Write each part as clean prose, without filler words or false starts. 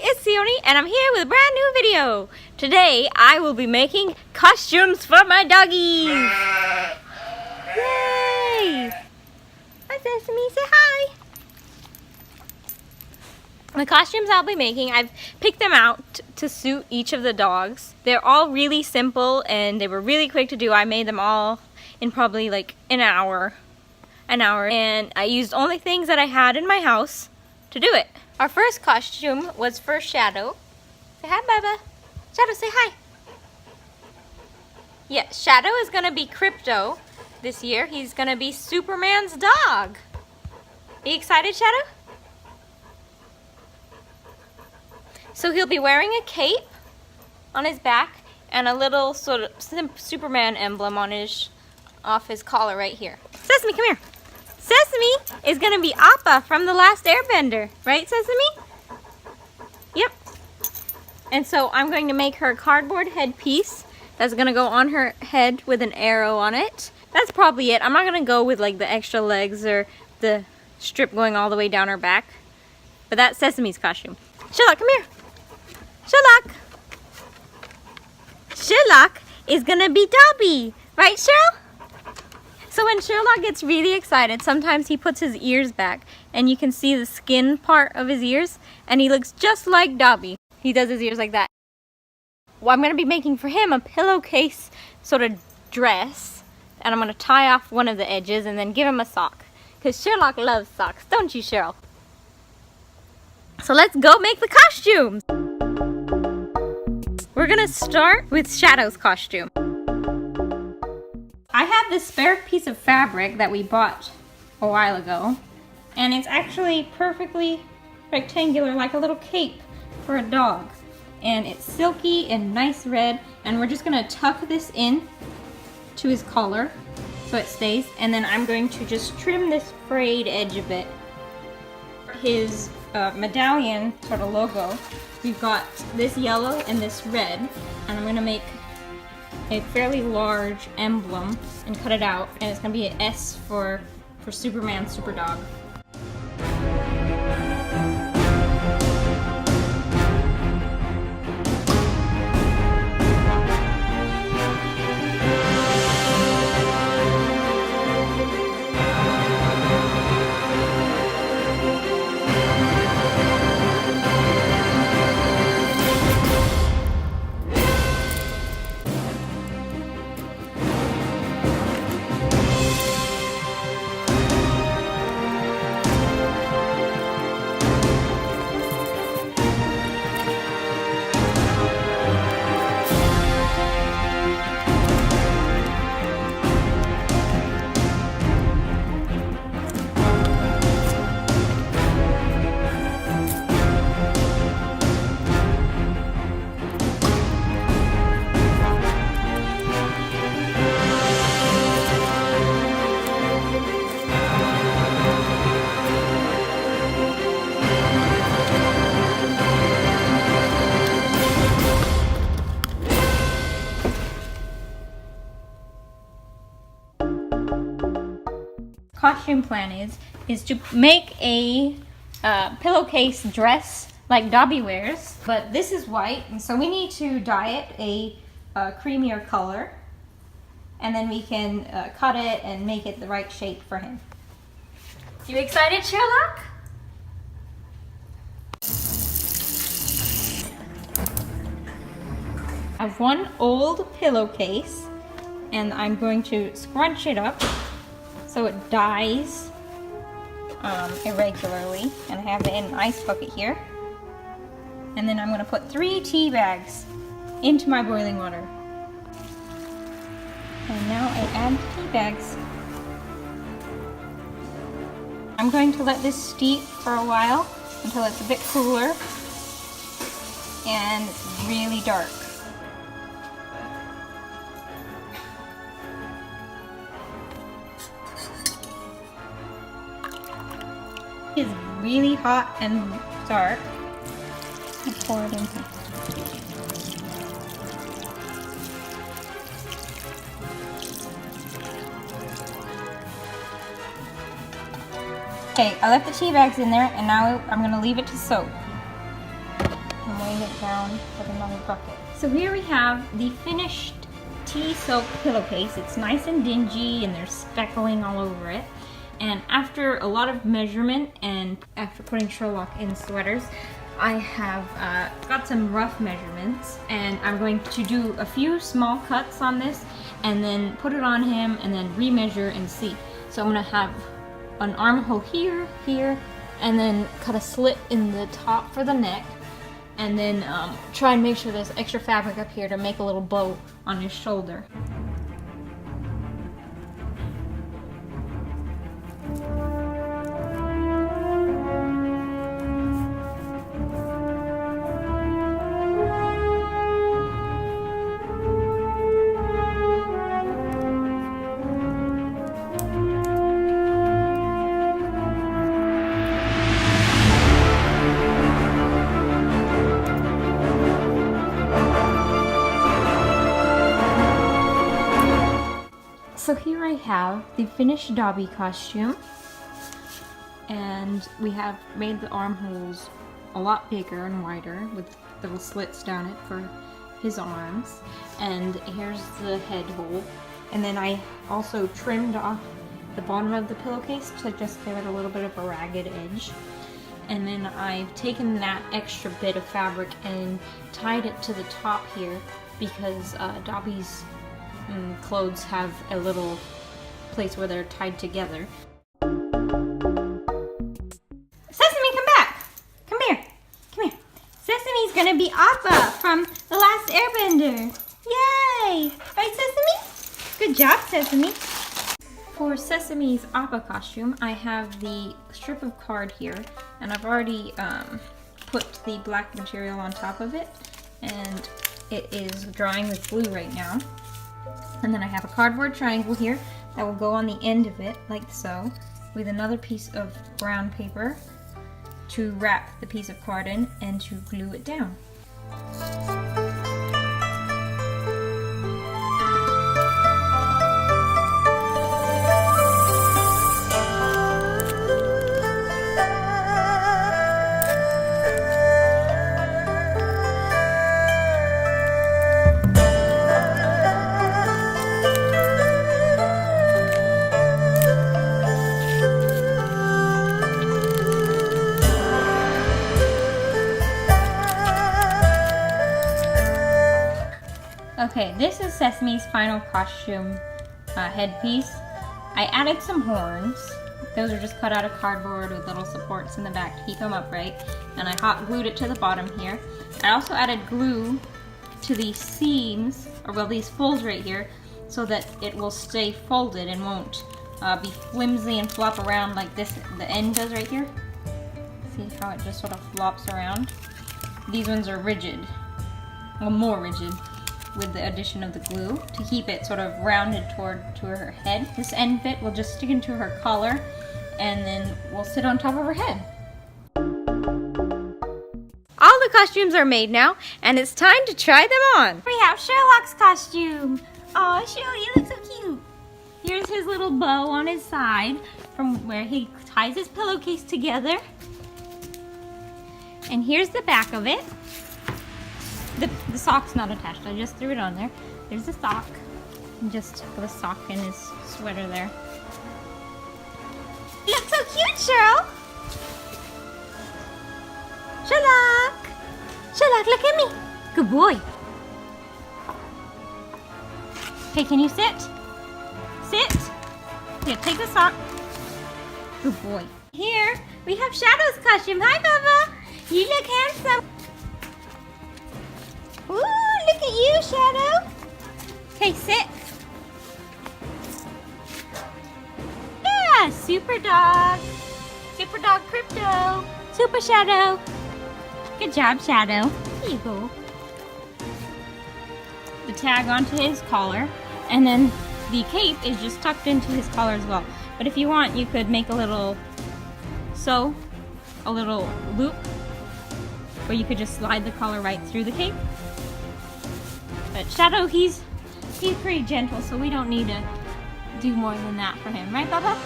it's Sione, and I'm here with a brand new video. Today, I will be making costumes for my doggies. Yay! Hi, Sesame, say hi. The costumes I'll be making, I've picked them out to suit each of the dogs. They're all really simple, and they were really quick to do. I made them all in probably like an hour. And I used only things that I had in my house to do it. Our first costume was for Shadow. Say hi, Baba. Shadow, say hi. Yeah, Shadow is gonna be Krypto this year. He's gonna be Superman's dog. Are you excited, Shadow? So he'll be wearing a cape on his back and a little sort of Superman emblem on off his collar right here. Sesame, come here. Sesame is gonna be Appa from The Last Airbender, right, Sesame? Yep. And so I'm going to make her a cardboard headpiece that's gonna go on her head with an arrow on it. That's probably it. I'm not gonna go with like the extra legs or the strip going all the way down her back. But that's Sesame's costume. Sherlock, come here. Sherlock. Sherlock is gonna be Dobby, right, Cheryl? So when Sherlock gets really excited, sometimes he puts his ears back and you can see the skin part of his ears and he looks just like Dobby. He does his ears like that. Well, I'm going to be making for him a pillowcase sort of dress, and I'm going to tie off one of the edges and then give him a sock. Because Sherlock loves socks, don't you, Cheryl? So let's go make the costumes! We're going to start with Shadow's costume. I have this spare piece of fabric that we bought a while ago, and it's actually perfectly rectangular, like a little cape for a dog. And it's silky and nice red, and we're just gonna tuck this in to his collar so it stays, and then I'm going to just trim this frayed edge a bit. His medallion sort of logo, we've got this yellow and this red, and I'm gonna make a fairly large emblem and cut it out, and it's gonna be an S for Superman Superdog. Costume plan is to make a pillowcase dress like Dobby wears, but this is white, and so we need to dye it a creamier color, and then we can cut it and make it the right shape for him. You excited, Sherlock? I have one old pillowcase, and I'm going to scrunch it up so it dyes irregularly, and I have it in an ice bucket here. And then I'm going to put 3 tea bags into my boiling water. And now I add tea bags. I'm going to let this steep for a while until it's a bit cooler and it's really dark. It's really hot and dark. I pour it in here. Okay, I left the tea bags in there, and now I'm going to leave it to soak. I'm weighing it down with another bucket. So here we have the finished tea silk pillowcase. It's nice and dingy and there's speckling all over it. And after a lot of measurement and after putting Sherlock in sweaters, I have got some rough measurements, and I'm going to do a few small cuts on this and then put it on him and then remeasure and see. So I'm gonna have an armhole here, here, and then cut a slit in the top for the neck, and then try and make sure there's extra fabric up here to make a little bow on his shoulder. So here I have the finished Dobby costume, and we have made the armholes a lot bigger and wider with little slits down it for his arms, and here's the head hole. And then I also trimmed off the bottom of the pillowcase to just give it a little bit of a ragged edge. And then I've taken that extra bit of fabric and tied it to the top here because Dobby's clothes have a little place where they're tied together. Sesame, come back! Come here! Come here! Sesame's gonna be Appa from The Last Airbender! Yay! Right, Sesame? Good job, Sesame! For Sesame's Appa costume, I have the strip of card here, and I've already put the black material on top of it, and it is drying with glue right now. And then I have a cardboard triangle here that will go on the end of it, like so, with another piece of brown paper to wrap the piece of card in and to glue it down. Okay, this is Sesame's final costume headpiece. I added some horns. Those are just cut out of cardboard with little supports in the back to keep them upright. And I hot glued it to the bottom here. I also added glue to these seams, or well, these folds right here, so that it will stay folded and won't be flimsy and flop around like this, the end does right here. See how it just sort of flops around? These ones are rigid, well, more rigid, with the addition of the glue to keep it sort of rounded to her head. This end bit will just stick into her collar and then will sit on top of her head. All the costumes are made now and it's time to try them on. We have Sherlock's costume. Oh, Sherlock, you look so cute. Here's his little bow on his side from where he ties his pillowcase together. And here's the back of it. The sock's not attached, I just threw it on there. There's the sock. And just put a sock in his sweater there. You look so cute, Cheryl! Sherlock! Sherlock, look at me! Good boy. Okay, can you sit? Sit! Here, take the sock. Good boy. Here, we have Shadow's costume. Hi, Bubba! You look handsome. Ooh, look at you, Shadow. Okay, sit. Yeah, Superdog. Superdog Krypto. Super Shadow. Good job, Shadow. Here you go. The tag onto his collar, and then the cape is just tucked into his collar as well. But if you want, you could make a little a little loop where you could just slide the collar right through the cape. But Shadow, he's pretty gentle, so we don't need to do more than that for him. Right, Bubba?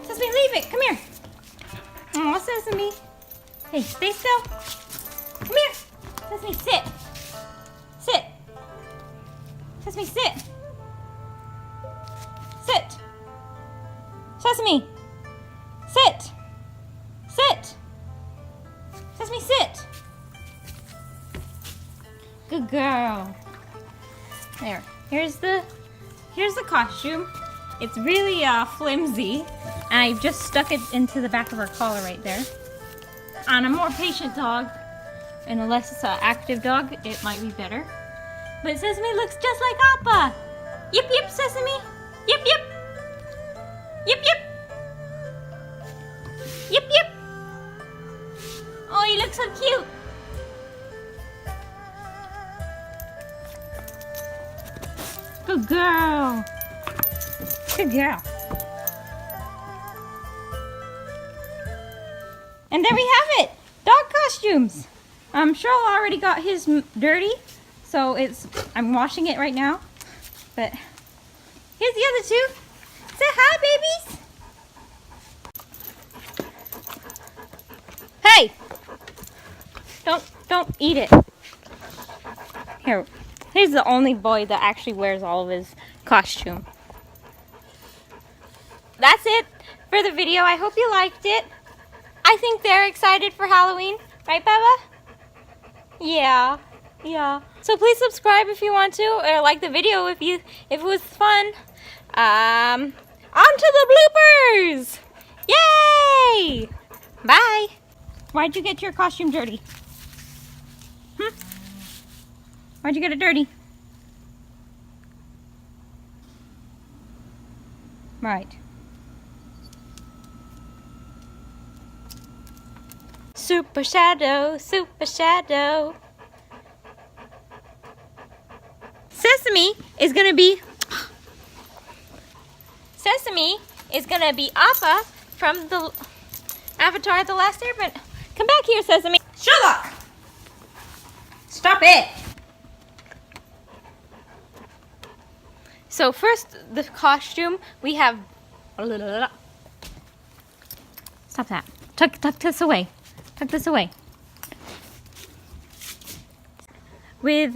Sesame, leave it. Come here. Aw, Sesame. Hey, stay still. Come here. Sesame, sit. Sit. Sesame, sit. Sit. Sesame, sit. Sit. Sesame, sit. Good girl. There. Here's the costume. It's really flimsy, and I just stuck it into the back of her collar right there. On a more patient dog, and a less active dog, it might be better. But Sesame looks just like Appa. Yip yip, Sesame. Yip yip. Yip yip. Yip yip. Oh, you look so cute. Good girl. Good girl. And there we have it. Dog costumes. Sherlock already got his dirty, so I'm washing it right now. But here's the other two. Say hi, babies. Hey! Don't eat it. Here's the only boy that actually wears all of his costume. That's it for the video. I hope you liked it. I think they're excited for Halloween. Right, Baba? Yeah. So please subscribe if you want to, or like the video if it was fun. On to the bloopers! Yay! Bye! Why'd you get your costume dirty? Why'd you get it dirty? Right. Super Shadow, Super Shadow. Sesame is gonna be Appa from the Avatar: The Last Airbender. Come back here, Sesame. Sherlock! Stop it! So first, the costume, we have... Stop that. Tuck this away. Tuck this away. With